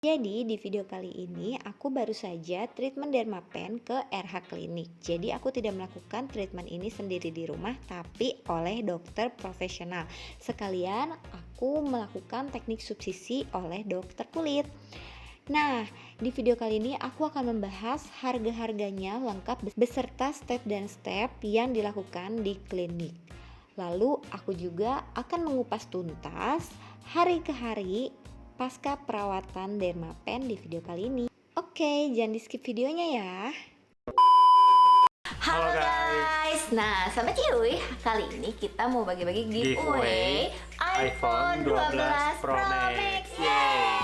Jadi di video kali ini aku baru saja treatment Dermapen ke RH Klinik. Jadi aku tidak melakukan treatment ini sendiri di rumah tapi oleh dokter profesional. Sekalian aku melakukan teknik subsisi oleh dokter kulit. Nah, di video kali ini aku akan membahas harga-harganya lengkap beserta step dan step yang dilakukan di klinik. Lalu aku juga akan mengupas tuntas hari ke hari pasca perawatan Dermapen di video kali ini. Oke, jangan di skip videonya ya. Halo guys, nah Sobat Ciuy, kali ini kita mau bagi-bagi giveaway iPhone 12 Pro Max. Yeay!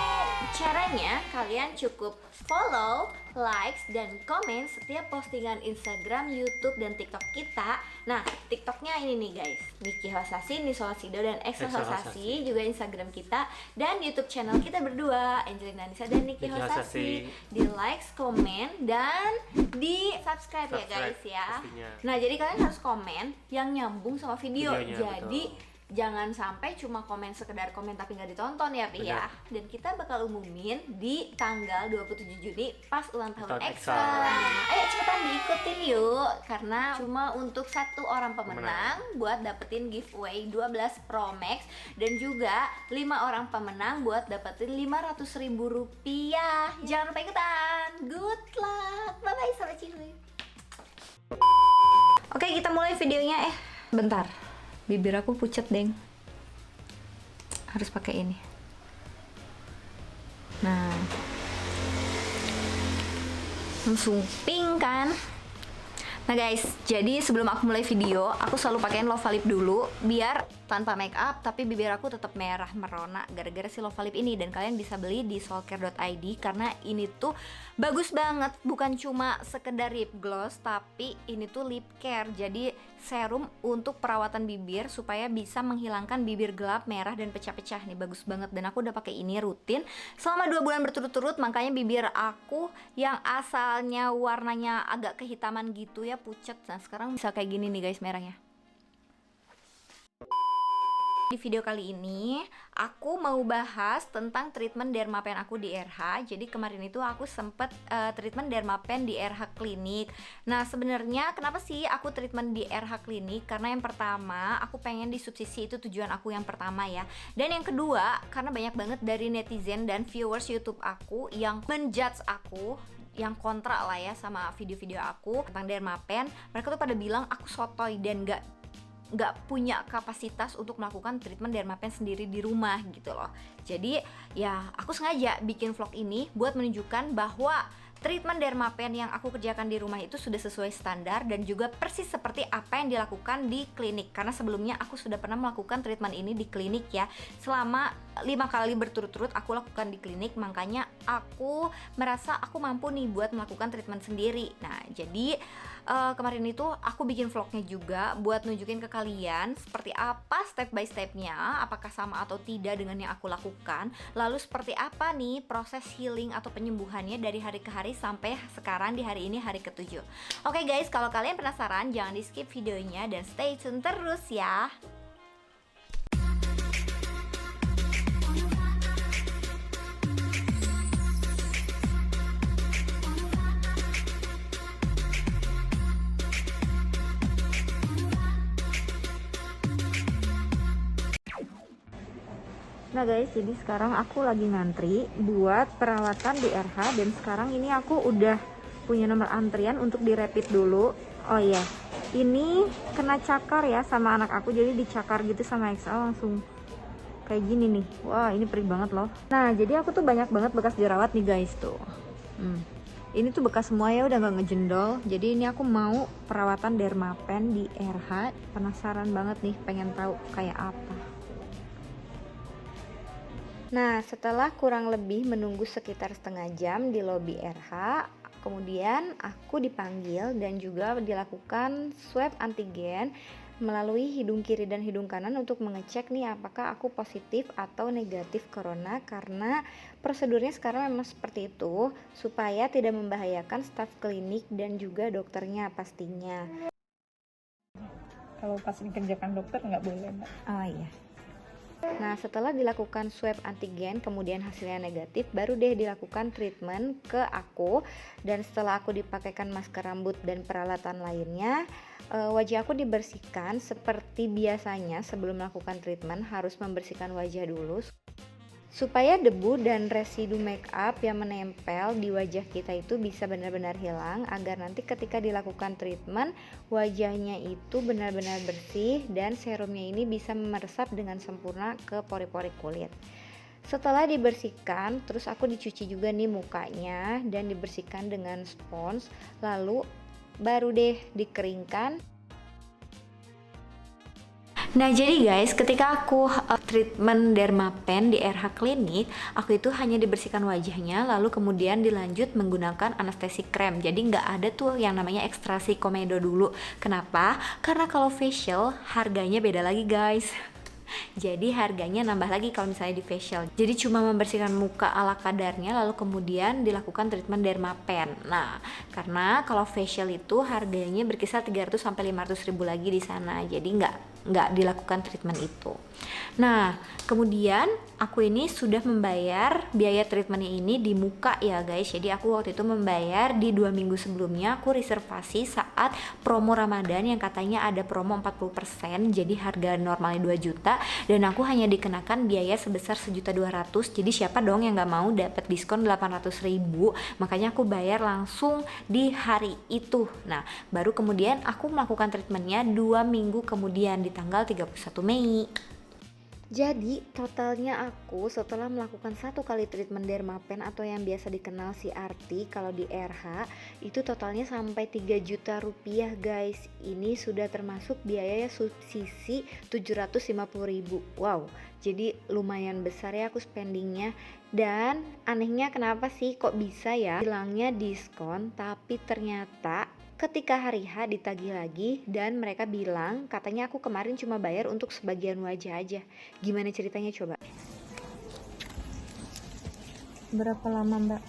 Caranya kalian cukup follow, likes, dan komen setiap postingan Instagram, YouTube, dan TikTok kita. Nah, TikToknya ini nih guys, Niki Hosasi, Nisola Sido, dan Exo Hosasi, juga Instagram kita, dan YouTube channel kita berdua, Angelina Nisa dan Niki Hosasi. Di likes, komen, dan di subscribe ya guys ya. Pastinya. Nah, jadi kalian harus komen yang nyambung sama videonya, jadi betul. Jangan sampai cuma komen sekedar komen tapi nggak ditonton ya Pi ya. Dan kita bakal umumin di tanggal 27 Juni pas ulang tahun EXO. Ayo cepetan diikutin yuk, karena cuma untuk satu orang pemenang buat dapetin giveaway 12 Pro Max, dan juga 5 orang pemenang buat dapetin Rp500.000. Jangan lupa ikutan. Good luck. Bye bye Sobat Cihuy. Oke, kita mulai videonya. Bentar. Bibir aku pucat, deng. Harus pakai ini. Nah. Langsung pink kan? Nah guys, jadi sebelum aku mulai video, aku selalu pakein Lovalip dulu biar tanpa make up tapi bibir aku tetap merah merona gara-gara si Lovalip ini. Dan kalian bisa beli di soulcare.id karena ini tuh bagus banget, bukan cuma sekedar lip gloss tapi ini tuh lip care. Jadi serum untuk perawatan bibir supaya bisa menghilangkan bibir gelap, merah, dan pecah-pecah nih. Bagus banget, dan aku udah pakai ini rutin selama 2 bulan berturut-turut. Makanya bibir aku yang asalnya warnanya agak kehitaman gitu ya, pucat, nah sekarang bisa kayak gini nih guys, merahnya. Di video kali ini aku mau bahas tentang treatment Dermapen aku di RH. Jadi kemarin itu aku sempet treatment Dermapen di RH Klinik. Nah sebenarnya kenapa sih aku treatment di RH Klinik? Karena yang pertama aku pengen disubsidi, itu tujuan aku yang pertama ya. Dan yang kedua karena banyak banget dari netizen dan viewers YouTube aku yang menjudge aku, yang kontra lah ya sama video-video aku tentang Dermapen. Mereka tuh pada bilang aku sotoy dan nggak punya kapasitas untuk melakukan treatment Dermapen sendiri di rumah gitu loh. Jadi ya aku sengaja bikin vlog ini buat menunjukkan bahwa treatment Dermapen yang aku kerjakan di rumah itu sudah sesuai standar dan juga persis seperti apa yang dilakukan di klinik. Karena sebelumnya aku sudah pernah melakukan treatment ini di klinik ya. Selama 5 kali berturut-turut aku lakukan di klinik, makanya aku merasa aku mampu nih buat melakukan treatment sendiri. Nah jadi kemarin itu aku bikin vlognya juga buat nunjukin ke kalian seperti apa step by stepnya, apakah sama atau tidak dengan yang aku lakukan, lalu seperti apa nih proses healing atau penyembuhannya dari hari ke hari sampai sekarang di hari ini, hari ke-7. Oke guys, kalau kalian penasaran jangan di skip videonya dan stay tune terus ya. Nah guys, jadi sekarang aku lagi ngantri buat perawatan di RH, dan sekarang ini aku udah punya nomor antrian untuk di rapid dulu. Oh iya, ini kena cakar ya sama anak aku, jadi dicakar gitu sama XL langsung kayak gini nih. Wah ini perih banget loh. Nah jadi aku tuh banyak banget bekas jerawat nih guys tuh. Ini tuh bekas semua ya, udah gak ngejendol. Jadi ini aku mau perawatan Dermapen di RH. Penasaran banget nih, pengen tahu kayak apa. Nah, setelah kurang lebih menunggu sekitar setengah jam di lobi RH, kemudian aku dipanggil dan juga dilakukan swab antigen melalui hidung kiri dan hidung kanan untuk mengecek nih apakah aku positif atau negatif corona, karena prosedurnya sekarang memang seperti itu supaya tidak membahayakan staf klinik dan juga dokternya pastinya. Kalau pas dikerjakan dokter nggak boleh, Mbak. Oh iya. Nah, setelah dilakukan swab antigen kemudian hasilnya negatif, baru deh dilakukan treatment ke aku. Dan setelah aku dipakaikan masker rambut dan peralatan lainnya, wajah aku dibersihkan seperti biasanya. Sebelum melakukan treatment harus membersihkan wajah dulu supaya debu dan residu make up yang menempel di wajah kita itu bisa benar-benar hilang, agar nanti ketika dilakukan treatment wajahnya itu benar-benar bersih dan serumnya ini bisa meresap dengan sempurna ke pori-pori kulit. Setelah dibersihkan, terus aku dicuci juga nih mukanya dan dibersihkan dengan spons, lalu baru deh dikeringkan. Nah, jadi guys, ketika aku treatment Dermapen di RH Klinik, aku itu hanya dibersihkan wajahnya, lalu kemudian dilanjut menggunakan anestesi krem. Jadi nggak ada tuh yang namanya ekstraksi komedo dulu. Kenapa? Karena kalau facial harganya beda lagi guys. Jadi harganya nambah lagi kalau misalnya di facial. Jadi cuma membersihkan muka ala kadarnya, lalu kemudian dilakukan treatment Dermapen. Nah, karena kalau facial itu harganya berkisar 300 sampai 500 ribu lagi di sana. Jadi nggak dilakukan treatment itu. Nah, kemudian aku ini sudah membayar biaya treatmentnya ini di muka ya guys. Jadi aku waktu itu membayar di 2 minggu sebelumnya. Aku reservasi saat promo Ramadan yang katanya ada promo 40%. Jadi harga normalnya 2 juta dan aku hanya dikenakan biaya sebesar 1.200.000. Jadi siapa dong yang nggak mau dapat diskon 800.000? Makanya aku bayar langsung di hari itu. Nah, baru kemudian aku melakukan treatmentnya 2 minggu kemudian di tanggal 31 Mei. Jadi totalnya aku setelah melakukan 1 kali treatment Dermapen atau yang biasa dikenal CRT kalau di RH itu totalnya sampai 3 juta rupiah guys. Ini sudah termasuk biaya subsidi 750.000. Wow, jadi lumayan besar ya aku spendingnya. Dan anehnya kenapa sih kok bisa ya bilangnya diskon tapi ternyata ketika hari H ditagih lagi dan mereka bilang katanya aku kemarin cuma bayar untuk sebagian wajah aja. Gimana ceritanya coba? Berapa lama Mbak?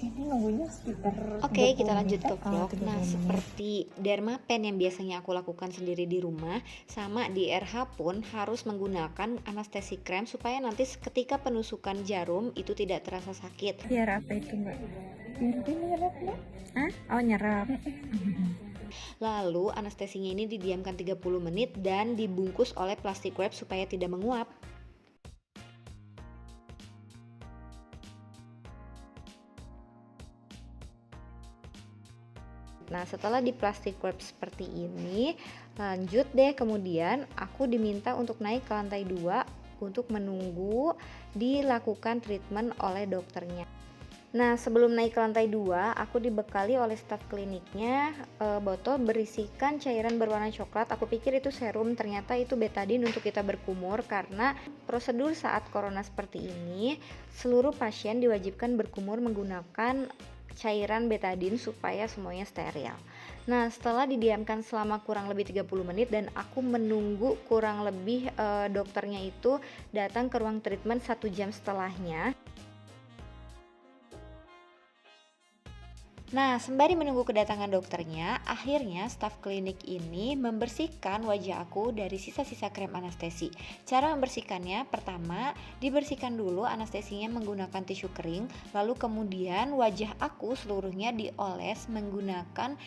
Ini nunggunya sekitar Oke, 20 kita lanjut menit, ke vlog. 30 Nah, menit. seperti Dermapen yang biasanya aku lakukan sendiri di rumah, sama di RH pun harus menggunakan anestesi krem supaya nanti ketika penusukan jarum itu tidak terasa sakit. Biar apa itu Mbak? Biar dia nyerap Mbak? Hah? Oh nyerap. Lalu anestesinya ini didiamkan 30 menit dan dibungkus oleh plastik wrap supaya tidak menguap. Nah, setelah di plastik wrap seperti ini, lanjut deh kemudian aku diminta untuk naik ke lantai 2 untuk menunggu dilakukan treatment oleh dokternya. Nah, sebelum naik ke lantai 2, aku dibekali oleh staf kliniknya botol berisikan cairan berwarna coklat. Aku pikir itu serum, ternyata itu betadine untuk kita berkumur karena prosedur saat corona seperti ini, seluruh pasien diwajibkan berkumur menggunakan cairan betadine supaya semuanya steril. Nah, setelah didiamkan selama kurang lebih 30 menit dan aku menunggu kurang lebih dokternya itu datang ke ruang treatment 1 jam setelahnya. Nah, sembari menunggu kedatangan dokternya, akhirnya staf klinik ini membersihkan wajah aku dari sisa-sisa krem anestesi. Cara membersihkannya, pertama, dibersihkan dulu anestesinya menggunakan tisu kering, lalu kemudian wajah aku seluruhnya dioles menggunakan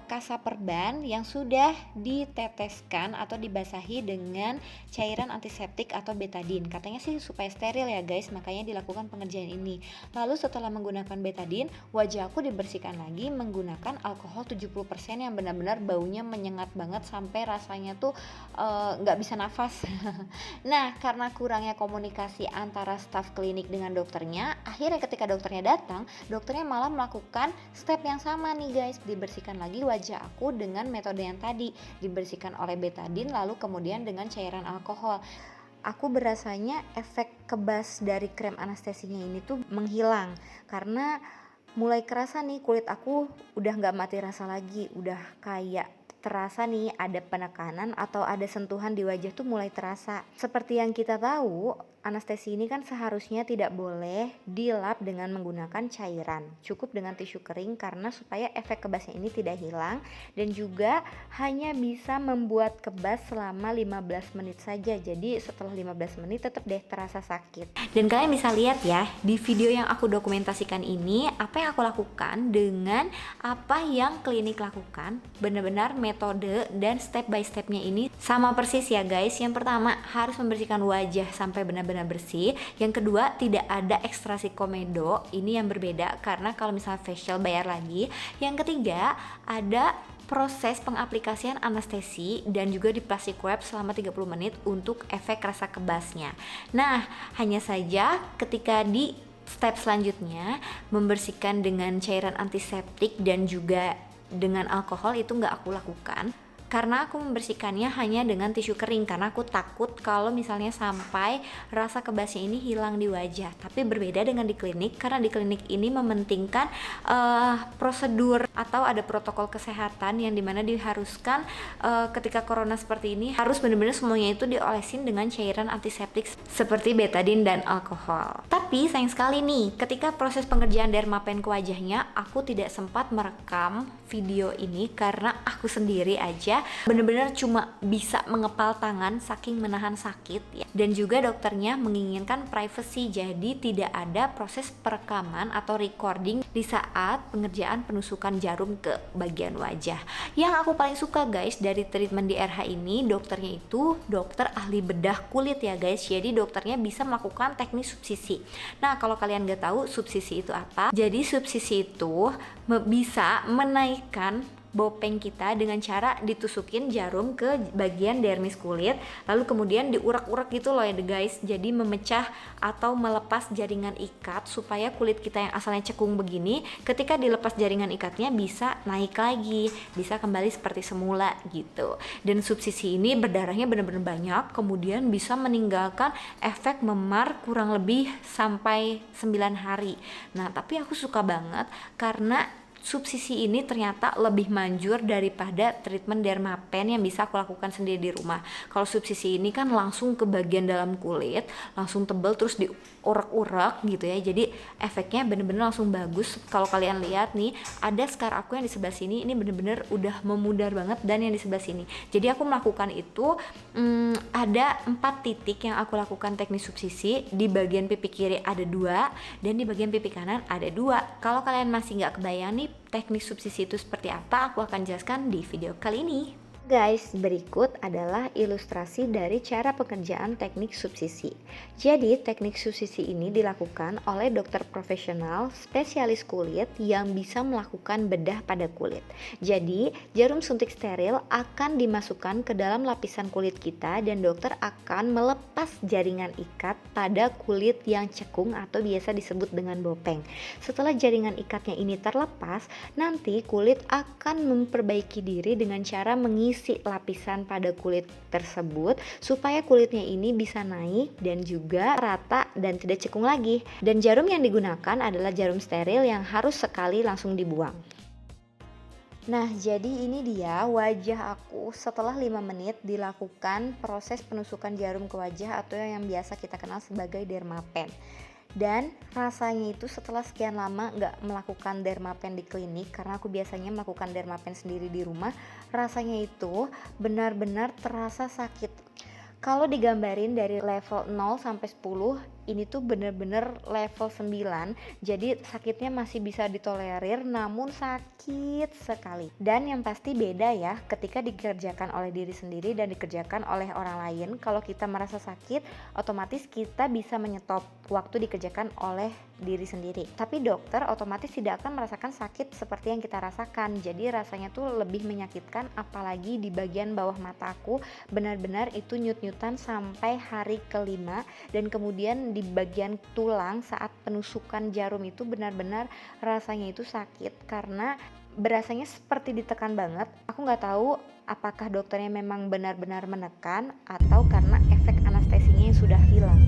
kasa perban yang sudah diteteskan atau dibasahi dengan cairan antiseptik atau betadine. Katanya sih supaya steril ya guys, makanya dilakukan pengerjaan ini. Lalu setelah menggunakan betadine, wajah aku dibersihkan lagi menggunakan alkohol 70% yang benar-benar baunya menyengat banget sampai rasanya tuh nggak bisa nafas. Nah, karena kurangnya komunikasi antara staf klinik dengan dokternya, akhirnya ketika dokternya datang, dokternya malah melakukan step yang sama nih guys, dibersihkan lagi wajah aku dengan metode yang tadi, dibersihkan oleh betadine lalu kemudian dengan cairan alkohol. Aku berasanya efek kebas dari krem anestesinya ini tuh menghilang karena mulai kerasa nih kulit aku udah gak mati rasa lagi, udah kayak terasa nih ada penekanan atau ada sentuhan di wajah tuh mulai terasa. Seperti yang kita tahu, anestesi ini kan seharusnya tidak boleh dilap dengan menggunakan cairan. Cukup dengan tisu kering karena supaya efek kebasnya ini tidak hilang, dan juga hanya bisa membuat kebas selama 15 menit saja. Jadi setelah 15 menit tetap deh terasa sakit. Dan kalian bisa lihat ya di video yang aku dokumentasikan ini apa yang aku lakukan dengan apa yang klinik lakukan. Benar-benar metode dan step by stepnya ini sama persis ya guys. Yang pertama harus membersihkan wajah sampai benar-benar bersih. Yang kedua, tidak ada ekstraksi komedo. Ini yang berbeda karena kalau misalnya facial bayar lagi. Yang ketiga, ada proses pengaplikasian anestesi dan juga di plastic wrap selama 30 menit untuk efek rasa kebasnya. Nah, hanya saja ketika di step selanjutnya membersihkan dengan cairan antiseptik dan juga dengan alkohol itu nggak aku lakukan. Karena aku membersihkannya hanya dengan tisu kering karena aku takut kalau misalnya sampai rasa kebasnya ini hilang di wajah. Tapi berbeda dengan di klinik karena di klinik ini mementingkan prosedur atau ada protokol kesehatan yang dimana diharuskan ketika corona seperti ini harus benar-benar semuanya itu diolesin dengan cairan antiseptik seperti betadine dan alkohol. Tapi sayang sekali nih, ketika proses pengerjaan dermapen ke wajahnya aku tidak sempat merekam video ini karena aku sendiri aja bener-bener cuma bisa mengepal tangan saking menahan sakit ya. Dan juga dokternya menginginkan privacy, jadi tidak ada proses perekaman atau recording di saat pengerjaan penusukan jarum ke bagian wajah. Yang aku paling suka guys dari treatment di RH ini, dokternya itu dokter ahli bedah kulit ya guys. Jadi dokternya bisa melakukan teknik subsisi. Nah, kalau kalian gak tahu subsisi itu apa, jadi subsisi itu bisa menaikkan bopeng kita dengan cara ditusukin jarum ke bagian dermis kulit, lalu kemudian diurak-urak gitu loh ya guys. Jadi memecah atau melepas jaringan ikat supaya kulit kita yang asalnya cekung begini ketika dilepas jaringan ikatnya bisa naik lagi, bisa kembali seperti semula gitu. Dan subsisi ini berdarahnya benar-benar banyak, kemudian bisa meninggalkan efek memar kurang lebih sampai 9 hari. Nah, tapi aku suka banget karena subsisi ini ternyata lebih manjur daripada treatment dermapen yang bisa aku lakukan sendiri di rumah. Kalau subsisi ini kan langsung ke bagian dalam kulit, langsung tebal terus diurak-urak gitu ya. Jadi efeknya bener-bener langsung bagus. Kalau kalian lihat nih, ada scar aku yang di sebelah sini ini bener-bener udah memudar banget, dan yang di sebelah sini. Jadi aku melakukan itu ada 4 titik yang aku lakukan teknik subsisi. Di bagian pipi kiri ada 2 dan di bagian pipi kanan ada 2. Kalau kalian masih nggak kebayang nih teknik subsisi itu seperti apa, aku akan jelaskan di video kali ini. Guys, berikut adalah ilustrasi dari cara pekerjaan teknik subsisi. Jadi, teknik subsisi ini dilakukan oleh dokter profesional spesialis kulit yang bisa melakukan bedah pada kulit. Jadi, jarum suntik steril akan dimasukkan ke dalam lapisan kulit kita dan dokter akan melepas jaringan ikat pada kulit yang cekung atau biasa disebut dengan bopeng. Setelah jaringan ikatnya ini terlepas, nanti kulit akan memperbaiki diri dengan cara mengisi lapisan pada kulit tersebut supaya kulitnya ini bisa naik dan juga rata dan tidak cekung lagi. Dan jarum yang digunakan adalah jarum steril yang harus sekali langsung dibuang. Nah, jadi ini dia wajah aku setelah 5 menit dilakukan proses penusukan jarum ke wajah atau yang biasa kita kenal sebagai dermapen. Dan rasanya itu setelah sekian lama gak melakukan dermapen di klinik, karena aku biasanya melakukan dermapen sendiri di rumah, rasanya itu benar-benar terasa sakit. Kalau digambarin dari level 0 sampai 10, ini tuh bener-bener level 9. Jadi sakitnya masih bisa ditolerir, namun sakit sekali. Dan yang pasti beda ya ketika dikerjakan oleh diri sendiri dan dikerjakan oleh orang lain. Kalau kita merasa sakit, otomatis kita bisa menyetop waktu dikerjakan oleh diri sendiri. Tapi dokter otomatis tidak akan merasakan sakit seperti yang kita rasakan. Jadi rasanya tuh lebih menyakitkan, apalagi di bagian bawah mataku benar-benar itu nyut-nyutan sampai hari kelima. Dan kemudian di bagian tulang saat penusukan jarum itu benar-benar rasanya itu sakit karena berasanya seperti ditekan banget. Aku nggak tahu apakah dokternya memang benar-benar menekan atau karena efek anestesinya yang sudah hilang.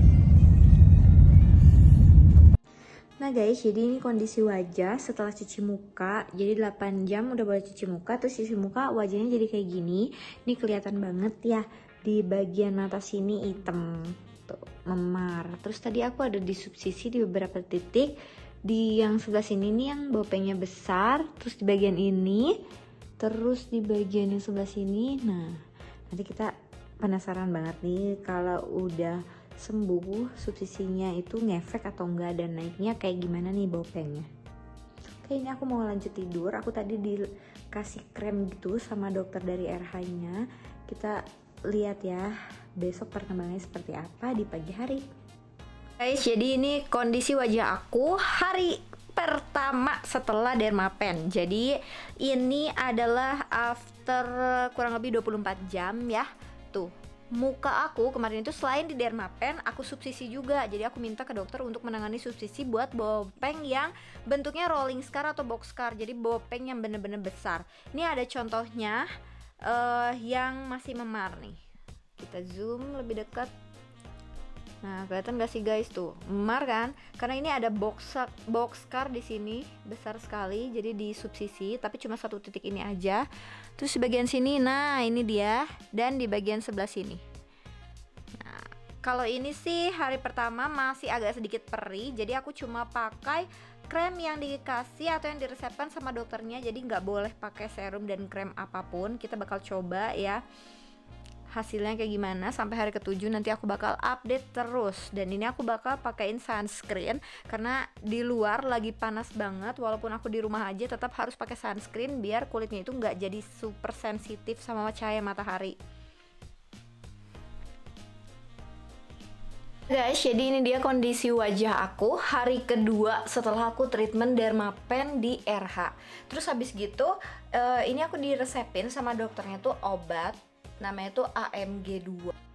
Nah guys, jadi ini kondisi wajah setelah cuci muka. Jadi 8 jam udah boleh cuci muka, terus cuci muka wajahnya jadi kayak gini. Ini kelihatan banget ya, di bagian mata sini hitam. tuh memar. Terus tadi aku ada di subsisi di beberapa titik. Di yang sebelah sini nih yang bopengnya besar, terus di bagian ini, terus di bagian yang sebelah sini. Nah, nanti kita penasaran banget nih kalau udah sembuh subsisinya itu ngefek atau enggak dan naiknya kayak gimana nih bopengnya. Oke, ini aku mau lanjut tidur. Aku tadi dikasih krem gitu sama dokter dari RH-nya. Kita lihat ya besok perkembangannya seperti apa di pagi hari. Guys, jadi ini kondisi wajah aku hari pertama setelah dermapen. Jadi ini adalah after kurang lebih 24 jam ya. Tuh, muka aku kemarin itu selain di dermapen, aku subsisi juga. Jadi aku minta ke dokter untuk menangani subsisi buat bopeng yang bentuknya rolling scar atau box scar. Jadi bopeng yang bener-bener besar. Ini ada contohnya yang masih memar nih. Kita zoom lebih dekat. Nah, kelihatan gak sih guys tuh, memar kan? Karena ini ada box scar di sini besar sekali, jadi di subsisi, tapi cuma satu titik ini aja. Terus di bagian sini, nah ini dia, dan di bagian sebelah sini. Nah, kalau ini sih hari pertama masih agak sedikit perih, jadi aku cuma pakai krem yang dikasih atau yang diresepkan sama dokternya, jadi nggak boleh pakai serum dan krem apapun. Kita bakal coba ya hasilnya kayak gimana sampai hari ke-7. Nanti aku bakal update terus. Dan ini aku bakal pakein sunscreen karena di luar lagi panas banget. Walaupun aku di rumah aja tetap harus pakai sunscreen biar kulitnya itu nggak jadi super sensitif sama cahaya matahari. Guys, jadi ini dia kondisi wajah aku hari kedua setelah aku treatment dermapen di RH. Terus habis gitu ini aku diresepin sama dokternya tuh obat namanya tuh AMG 2.